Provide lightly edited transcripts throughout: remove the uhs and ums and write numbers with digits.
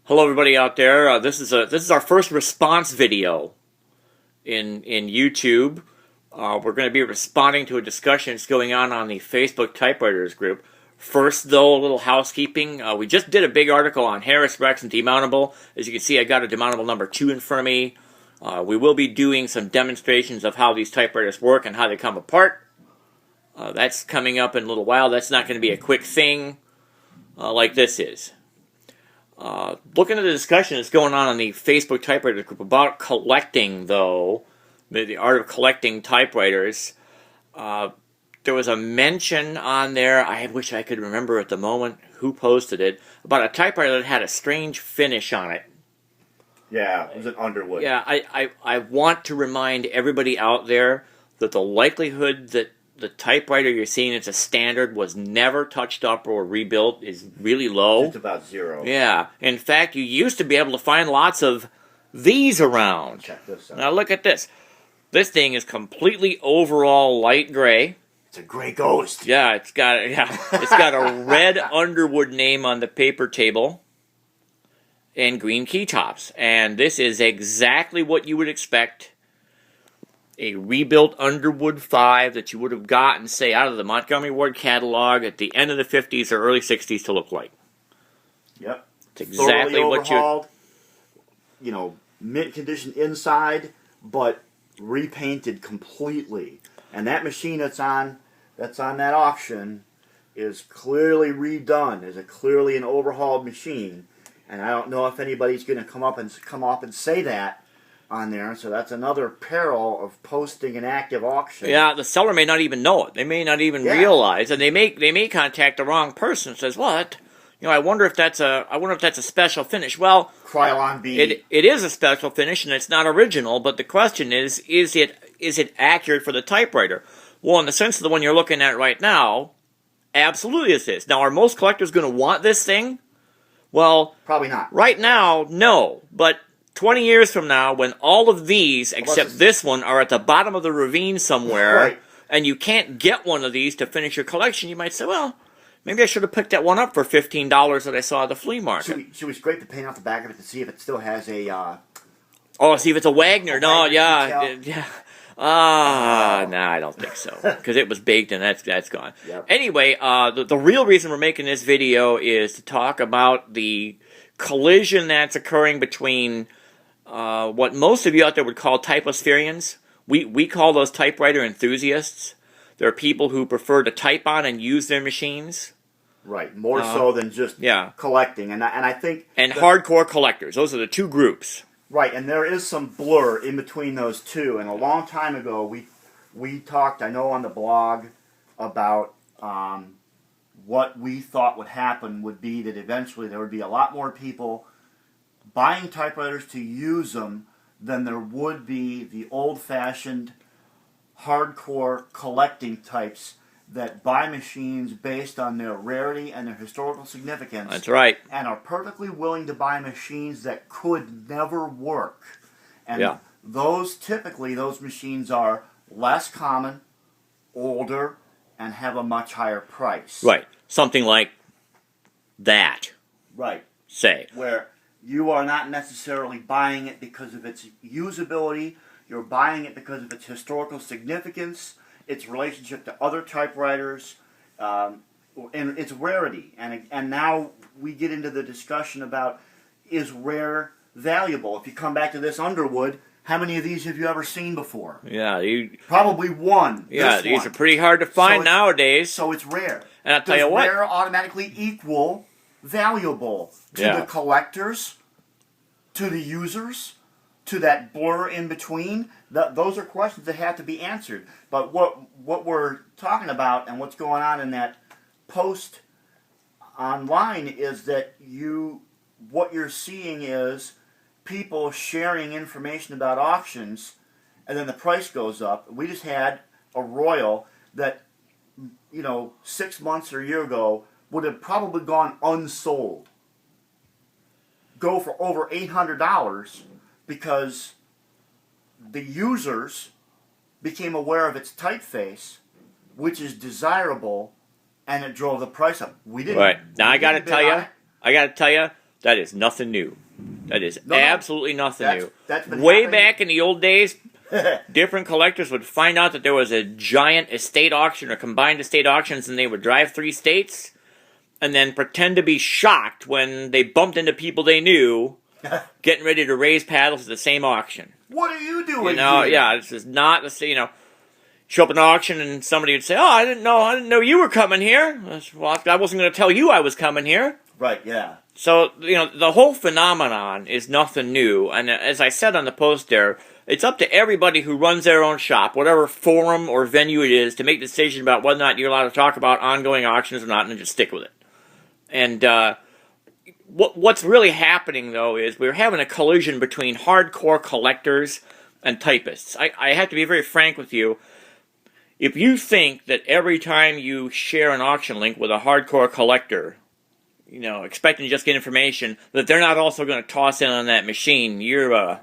Hello, everybody out there. This is our first response video in YouTube. We're going to be responding to a discussion that's going on the Facebook Typewriters group. First, though, a little housekeeping. We just did a big article on Harris, Rex, and Demountable. As you can see, I got a Demountable number 2 in front of me. We will be doing some demonstrations of how these typewriters work and how they come apart. That's coming up in a little while. That's not going to be a quick thing like this is. Looking at the discussion that's going on the Facebook Typewriter group about collecting, though, the art of collecting typewriters, there was a mention on there, I wish I could remember at the moment who posted it, about a typewriter that had a strange finish on it. Yeah, it was an Underwood. Yeah, I want to remind everybody out there that the likelihood that the typewriter you're seeing as a standard was never touched up or rebuilt is really low. It's about 0. Yeah. In fact, you used to be able to find lots of these around. Check this out. Now look at this. This thing is completely overall light gray. It's a gray ghost. Yeah, it's got a red Underwood name on the paper table and green keytops. And this is exactly what you would expect a rebuilt Underwood 5 that you would have gotten, say, out of the Montgomery Ward catalog at the end of the 50s or early 60s to look like. Yep. It's exactly what you mint condition inside, but repainted completely. And that machine that's on that auction is clearly redone, is clearly an overhauled machine. And I don't know if anybody's going to come up and say that on there, so that's another peril of posting an active auction. Yeah, the seller may not even know it. They may not even realize, and they may contact the wrong person. And says, "What? I wonder if that's a special finish." Well, Krylon B. It is a special finish, and it's not original. But the question is it accurate for the typewriter? Well, in the sense of the one you're looking at right now, absolutely it is. Now, are most collectors going to want this thing? Well, probably not. Right now, no, but 20 years from now, when all of these, except this one, are at the bottom of the ravine somewhere, right, and you can't get one of these to finish your collection, you might say, well, maybe I should have picked that one up for $15 that I saw at the flea market. Should we scrape the paint off the back of it to see if it still has a... see if it's a Wagner. No, yeah. No, I don't think so, because it was baked and that's gone. Yep. Anyway, the real reason we're making this video is to talk about the collision that's occurring between what most of you out there would call typospherians. We call those typewriter enthusiasts. There are people who prefer to type on and use their machines. Right, more so than just collecting. And I think... And hardcore collectors. Those are the two groups. Right, and there is some blur in between those two. And a long time ago, we talked, I know on the blog, about what we thought would happen would be that eventually there would be a lot more people buying typewriters to use them than there would be the old-fashioned, hardcore collecting types that buy machines based on their rarity and their historical significance. That's right. And are perfectly willing to buy machines that could never work. And those machines are less common, older, and have a much higher price. Right. Something like that. Right. Say. Where you are not necessarily buying it because of its usability. You're buying it because of its historical significance, its relationship to other typewriters, and its rarity. And now we get into the discussion about, is rare valuable? If you come back to this Underwood, how many of these have you ever seen before? Yeah, probably one. Yeah, these are pretty hard to find nowadays. So it's rare. And I'll tell you what. Does rare automatically equal valuable to the collectors, to the users, to that blur in between? Those are questions that have to be answered. But what we're talking about and what's going on in that post online is that what you're seeing is people sharing information about auctions, and then the price goes up. We just had a Royal that, 6 months or a year ago would have probably gone unsold. Go for over $800 because the users became aware of its typeface, which is desirable, and it drove the price up. We didn't. Right. Now I got to tell you, That is nothing new. That is absolutely nothing new. That's been way happening. back in the old days, different collectors would find out that there was a giant estate auction or combined estate auctions, and they would drive 3 states and then pretend to be shocked when they bumped into people they knew getting ready to raise paddles at the same auction. What are you doing here? Yeah, this is not the show up at an auction and somebody would say, "Oh, I didn't know you were coming here." Well, I wasn't going to tell you I was coming here. Right, yeah. So, the whole phenomenon is nothing new. And as I said on the post there, it's up to everybody who runs their own shop, whatever forum or venue it is, to make a decision about whether or not you're allowed to talk about ongoing auctions or not, and just stick with it. And what's really happening, though, is we're having a collision between hardcore collectors and typists. I have to be very frank with you. If you think that every time you share an auction link with a hardcore collector, expecting to just get information, that they're not also going to toss in on that machine, you're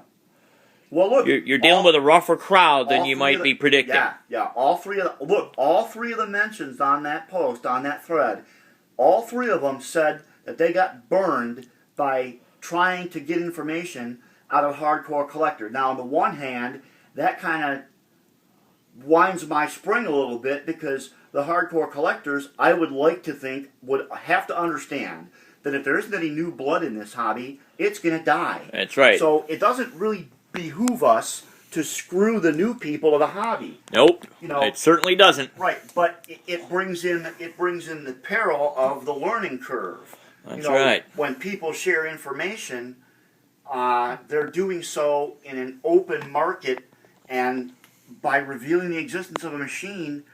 dealing with a rougher crowd than you might be predicting. Yeah. All three of the mentions on that post, on that thread, all 3 of them said that they got burned by trying to get information out of a hardcore collector. Now, on the one hand, that kind of winds my spring a little bit, because the hardcore collectors, I would like to think, would have to understand that if there isn't any new blood in this hobby, it's going to die. That's right. So it doesn't really behoove us to screw the new people of the hobby. Nope. It certainly doesn't. Right, but it brings in the peril of the learning curve. That's right. When people share information, they're doing so in an open market, and by revealing the existence of a machine,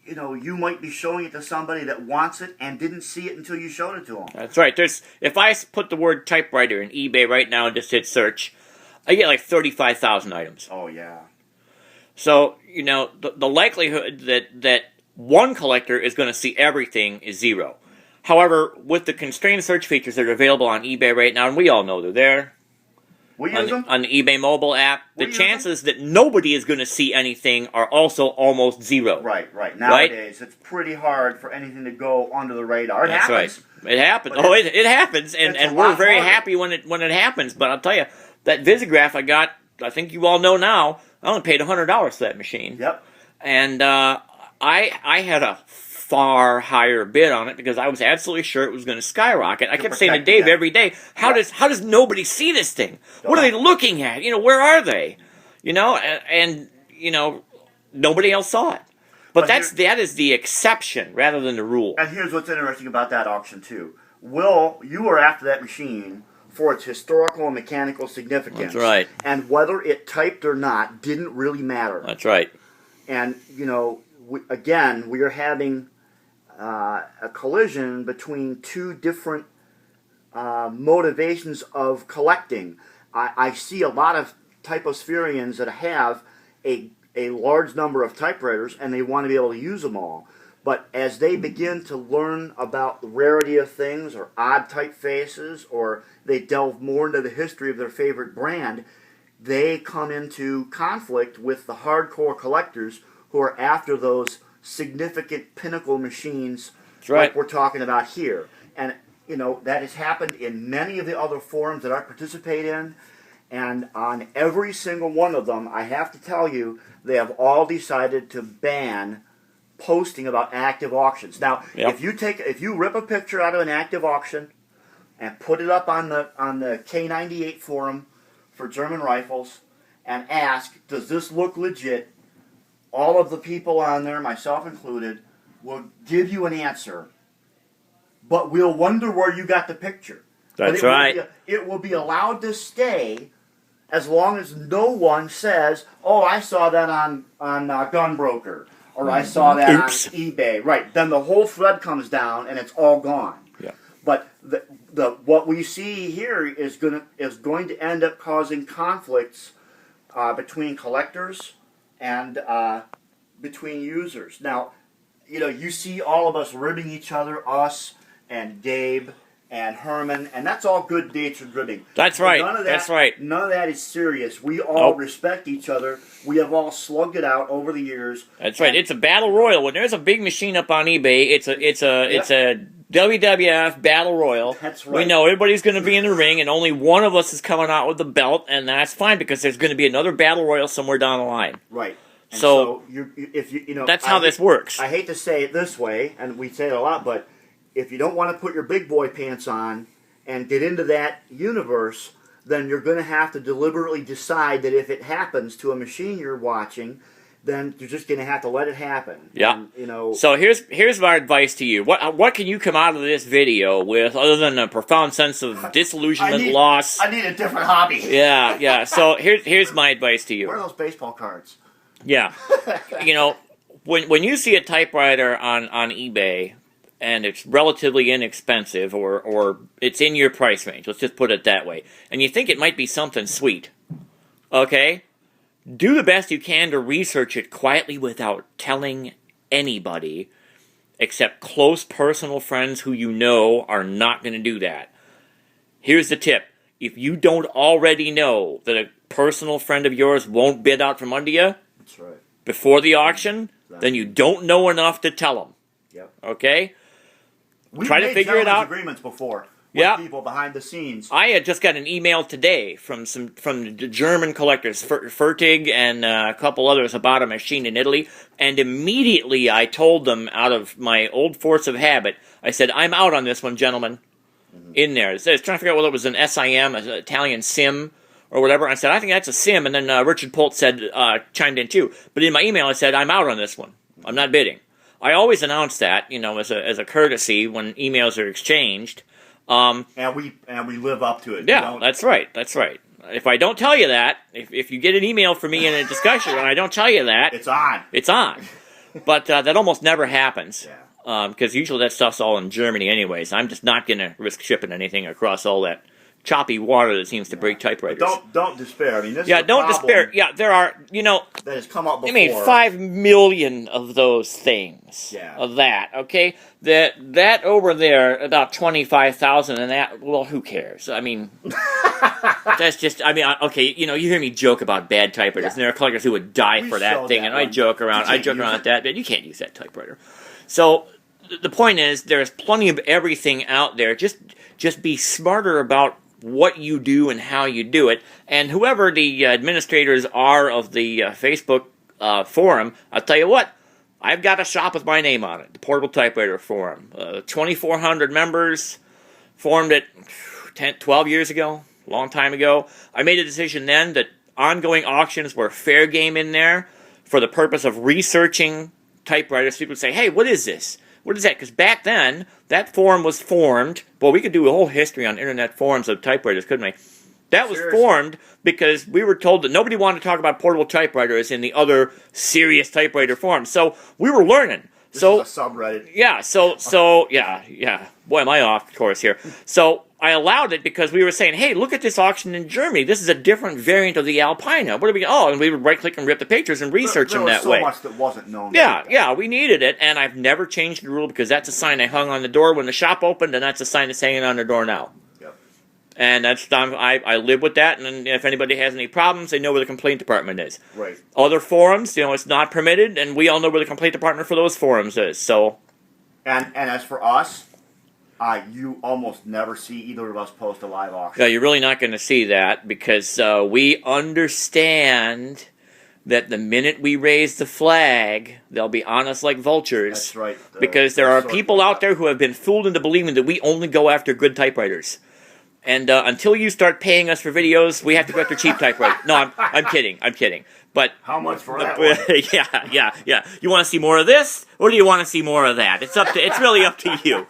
you might be showing it to somebody that wants it and didn't see it until you showed it to them. That's right. If I put the word typewriter in eBay right now and just hit search, I get like 35,000 items. Oh, yeah. So, the likelihood that one collector is going to see everything is 0. However, with the constrained search features that are available on eBay right now, and we all know they're there, We use them? On the eBay mobile app, the chances that nobody is going to see anything are also almost 0. Right. Nowadays, it's pretty hard for anything to go under the radar. That's right. It happens. It happens, and we're very happy when it happens. But I'll tell you, that Visograph I got, I think you all know now, I only paid $100 for that machine. Yep. And I had a far higher bid on it because I was absolutely sure it was going to skyrocket. I kept saying to Dave every day, how does nobody see this thing? What are they looking at? Where are they? And nobody else saw it. But that is the exception rather than the rule. And here's what's interesting about that auction too. Will, you were after that machine for its historical and mechanical significance. That's right. And whether it typed or not didn't really matter. That's right. And, we are having a collision between 2 different motivations of collecting. I see a lot of typospherians that have a large number of typewriters, and they want to be able to use them all. But as they begin to learn about the rarity of things, or odd typefaces, or they delve more into the history of their favorite brand, they come into conflict with the hardcore collectors who are after those significant pinnacle machines like we're talking about here. And, that has happened in many of the other forums that I participate in. And on every single one of them, I have to tell you, they have all decided to ban posting about active auctions. Now, if you rip a picture out of an active auction and put it up on the K98 forum for German rifles and ask, does this look legit? All of the people on there, myself included, will give you an answer. But we'll wonder where you got the picture. That's right. It will be allowed to stay as long as no one says, "Oh, I saw that on Gunbroker," or "I saw that on eBay." Right. Then the whole thread comes down and it's all gone. Yeah. But what we see here is going to end up causing conflicts between collectors and between users. Now, you see all of us ribbing each other, us and Gabe and Herman, and that's all good natured ribbing. That's right. That's right. None of that is serious. We all respect each other. We have all slugged it out over the years. That's right. It's a battle royal. When there's a big machine up on eBay, it's a WWF Battle Royal. That's right. We know everybody's going to be in the ring, and only one of us is coming out with the belt, and that's fine because there's going to be another Battle Royal somewhere down the line. Right. And so if you know, that's how this works. I hate to say it this way, and we say it a lot, but if you don't want to put your big boy pants on and get into that universe, then you're going to have to deliberately decide that if it happens to a machine you're watching, then you're just going to have to let it happen. Yeah. And, you know. So here's my advice to you. What can you come out of this video with other than a profound sense of disillusionment, loss? I need a different hobby. Yeah. So here's my advice to you. Where are those baseball cards? Yeah. You know, when you see a typewriter on eBay and it's relatively inexpensive or it's in your price range, let's just put it that way, and you think it might be something sweet, okay? Do the best you can to research it quietly without telling anybody except close personal friends who you know are not going to do that. Here's the tip. If you don't already know that a personal friend of yours won't bid out from under you that's right. before the auction, then you don't know enough to tell them. Yep. Okay? We've Try to figure it out. Agreements before. With people behind the scenes. I had just got an email today from the German collectors, Fertig and a couple others, about a machine in Italy, and immediately I told them, out of my old force of habit, I said, I'm out on this one, gentlemen. In there. I was trying to figure out whether it was an SIM, an Italian SIM, or whatever. I said, I think that's a SIM, and then Richard Polt chimed in too. But in my email I said, I'm out on this one. I'm not bidding. I always announce that, you know, as a courtesy when emails are exchanged. And we live up to it. Yeah, that's right. If I don't tell you that, if you get an email from me in a discussion and I don't tell you that, it's on. It's on. But that almost never happens. Yeah. Because usually that stuff's all in Germany anyways. I'm just not going to risk shipping anything across all that choppy water that seems to break typewriters. But don't despair. I mean, this is don't despair. Yeah, there are, you know, that has come up before. I mean, 5 million of those things. Yeah. Of that, okay? That over there, about 25,000, and that, well, who cares? I mean, that's just, I mean, okay, you know, you hear me joke about bad typewriters, and there are collectors who would die for that thing, and I joke around at that, but you can't use that typewriter. So, the point is, there's plenty of everything out there. Just be smarter about what you do and how you do it. And whoever the administrators are of the Facebook forum, I'll tell you what, I've got a shop with my name on it, the Portable Typewriter Forum. 2,400 members, formed it 12 years ago, long time ago. I made a decision then that ongoing auctions were fair game in there for the purpose of researching typewriters. People would say, hey, what is this? What is that? Because back then, that forum was formed. Well, we could do a whole history on internet forums of typewriters, couldn't we? That was formed because we were told that nobody wanted to talk about portable typewriters in the other serious typewriter forums. So we were learning. This is a subreddit. Yeah, yeah. Boy, am I off course here. So I allowed it because we were saying, hey, look at this auction in Germany. This is a different variant of the Alpina. What are we? Oh, and we would right-click and rip the pictures and research them that way. There was so much that wasn't known. Yeah, we needed it, and I've never changed the rule because that's a sign I hung on the door when the shop opened, and that's a sign that's hanging on the door now. Yep. And that's I live with that, and if anybody has any problems, they know where the complaint department is. Right. Other forums, you know, it's not permitted, and we all know where the complaint department for those forums is. So. And as for us, you almost never see either of us post a live auction. Yeah, you're really not going to see that because we understand that the minute we raise the flag, they'll be on us like vultures. That's right. Because there are people out there who have been fooled into believing that we only go after good typewriters. And until you start paying us for videos, we have to go after cheap typewriters. No, I'm kidding. But how much for that one? Yeah. You want to see more of this, or do you want to see more of that? It's really up to you.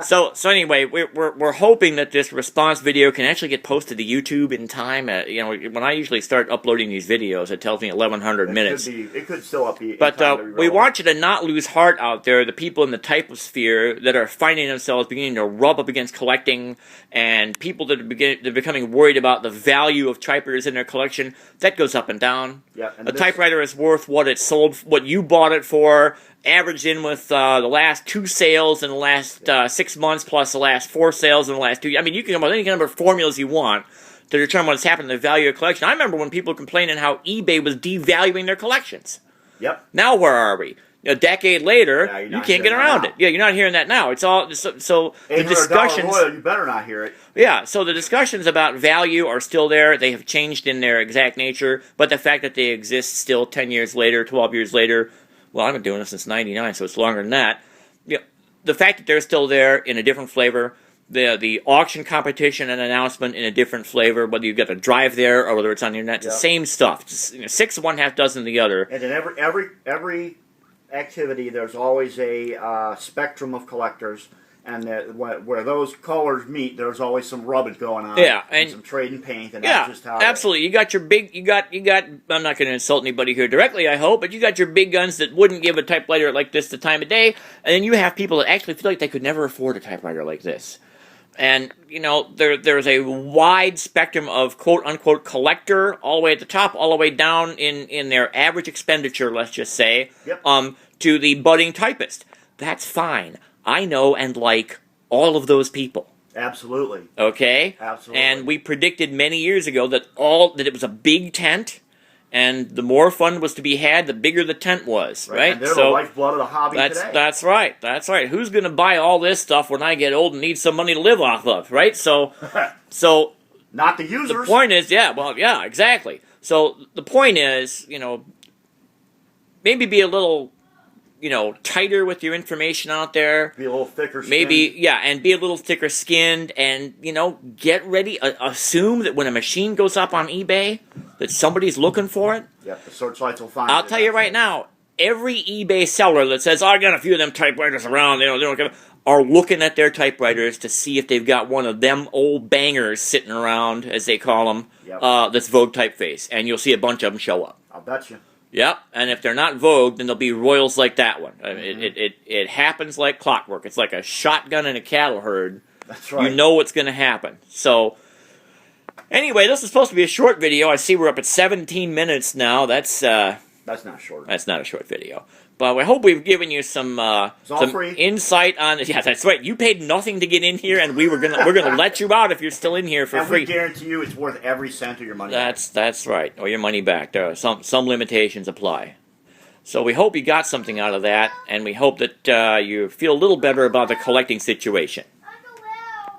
So anyway, we're hoping that this response video can actually get posted to YouTube in time. You know, when I usually start uploading these videos, it tells me 1,100 minutes. It could still be. But we want you to not lose heart out there. The people in the typosphere that are finding themselves beginning to rub up against collecting, and people that are becoming worried about the value of typewriters in their collection. That goes up and down. Yeah, a typewriter is worth what it sold, what you bought it for, averaged in with the last 2 sales in the last 6 months, plus the last 4 sales in the last 2 years. I mean, you can come up with any number of formulas you want to determine what's happened to the value of a collection. I remember when people complaining how eBay was devaluing their collections. Yep. Now where are we? a decade later, Yeah, you can't get around it. Yeah, you're not hearing that now. It's all so the discussions. Royal, you better not hear it. Yeah, so the discussions about value are still there. They have changed in their exact nature, but the fact that they exist still 10 years later, 12 years later. Well, I've been doing this since '99, so it's longer than that. Yeah, the fact that they're still there in a different flavor. The auction competition and announcement in a different flavor, whether you've got to drive there or whether it's on the internet, it's the same stuff. It's, 6 of one, half dozen of the other. And in every activity, there's always a spectrum of collectors, and where those colors meet, there's always some rubbage going on. Yeah, and some trade and paint, and yeah, that's just how. Absolutely. You got your big. You got. I'm not going to insult anybody here directly, I hope, but you got your big guns that wouldn't give a typewriter like this the time of day, and then you have people that actually feel like they could never afford a typewriter like this. And, there's a wide spectrum of quote-unquote collector, all the way at the top, all the way down in their average expenditure, let's just say, to the budding typist. That's fine. I know and like all of those people. Absolutely. Okay? Absolutely. And we predicted many years ago that it was a big tent, and the more fun was to be had, the bigger the tent was, right? And they're the lifeblood of the hobby today. That's right. That's right. Who's going to buy all this stuff when I get old and need some money to live off of, right? So not the users. The point is, yeah, exactly. So the point is, maybe be a little, tighter with your information out there. Be a little thicker skinned. Maybe, and be a little thicker skinned, and, get ready. Assume that when a machine goes up on eBay, that somebody's looking for it. Yep, the searchlights will find it. I'll tell you right now, every eBay seller that says, I got a few of them typewriters around, they don't are looking at their typewriters to see if they've got one of them old bangers sitting around, as they call them, that's Vogue typeface, and you'll see a bunch of them show up. I'll bet you. Yep, and if they're not Vogue, then they'll be Royals like that one. It happens like clockwork. It's like a shotgun in a cattle herd. That's right. You know what's going to happen. So, anyway, this is supposed to be a short video. I see we're up at 17 minutes now. That's not short. That's not a short video. But I hope we've given you some free. insight on. Yeah, that's right. You paid nothing to get in here, and we're gonna let you out if you're still in here for free. And we guarantee you it's worth every cent of your money. That's right. Or your money back. There are some limitations apply. So we hope you got something out of that, and we hope that you feel a little better about the collecting situation.